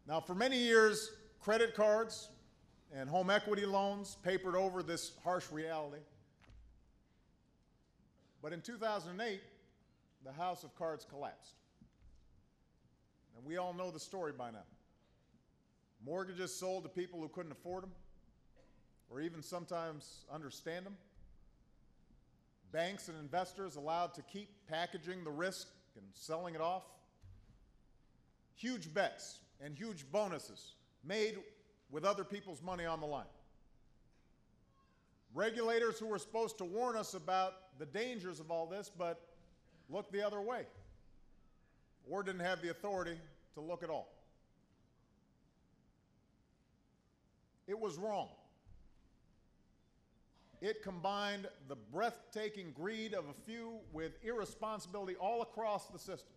Now, for many years, credit cards and home equity loans papered over this harsh reality. But in 2008, the house of cards collapsed. And we all know the story by now. Mortgages sold to people who couldn't afford them, or even sometimes understand them. Banks and investors allowed to keep packaging the risk and selling it off. Huge bets and huge bonuses made with other people's money on the line. Regulators who were supposed to warn us about the dangers of all this, but looked the other way, or didn't have the authority to look at all. It was wrong. It combined the breathtaking greed of a few with irresponsibility all across the system.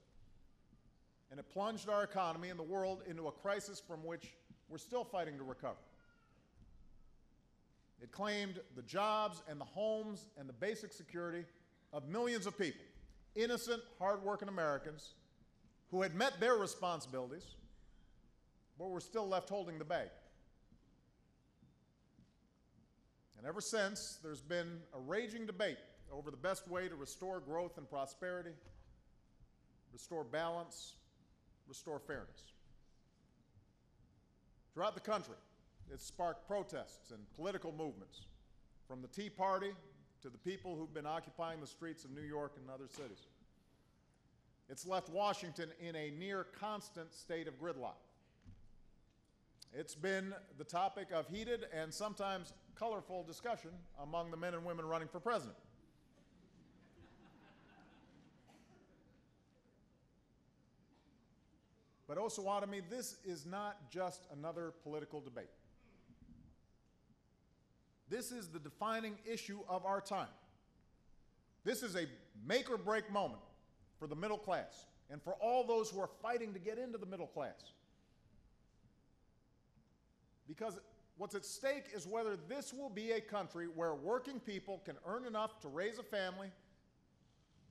And it plunged our economy and the world into a crisis from which we're still fighting to recover. It claimed the jobs and the homes and the basic security of millions of people, innocent, hardworking Americans who had met their responsibilities, but were still left holding the bag. And ever since, there's been a raging debate over the best way to restore growth and prosperity, restore balance, restore fairness. Throughout the country, it's sparked protests and political movements, from the Tea Party to the people who've been occupying the streets of New York and other cities. It's left Washington in a near constant state of gridlock. It's been the topic of heated and sometimes colorful discussion among the men and women running for president. But Osawatomie, this is not just another political debate. This is the defining issue of our time. This is a make or break moment for the middle class and for all those who are fighting to get into the middle class. Because what's at stake is whether this will be a country where working people can earn enough to raise a family,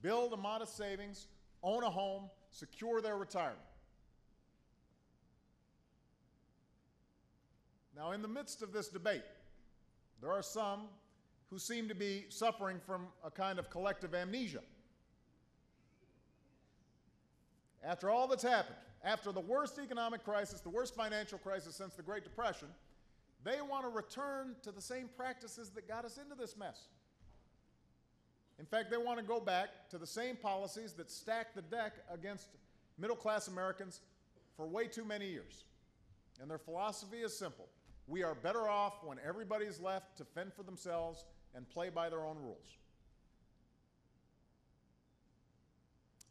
build a modest savings, own a home, secure their retirement. Now, in the midst of this debate, there are some who seem to be suffering from a kind of collective amnesia. After all that's happened, after the worst economic crisis, the worst financial crisis since the Great Depression, they want to return to the same practices that got us into this mess. In fact, they want to go back to the same policies that stacked the deck against middle-class Americans for way too many years. And their philosophy is simple. We are better off when everybody's left to fend for themselves and play by their own rules.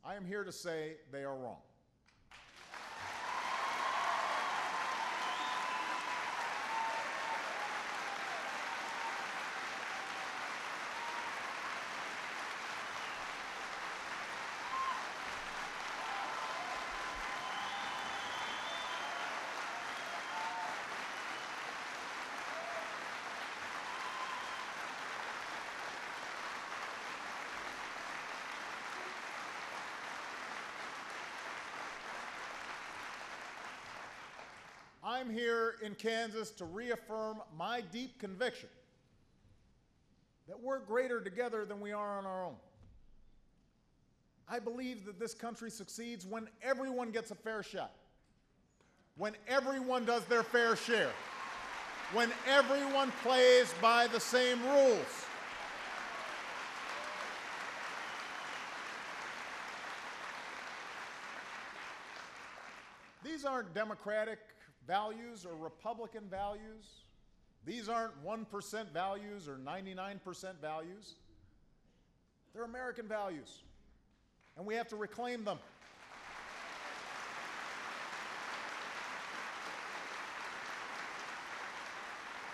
I am here to say they are wrong. I'm here in Kansas to reaffirm my deep conviction that we're greater together than we are on our own. I believe that this country succeeds when everyone gets a fair shot, when everyone does their fair share, when everyone plays by the same rules. These aren't democratic values or Republican values. These aren't 1% values or 99% values. They're American values, and we have to reclaim them.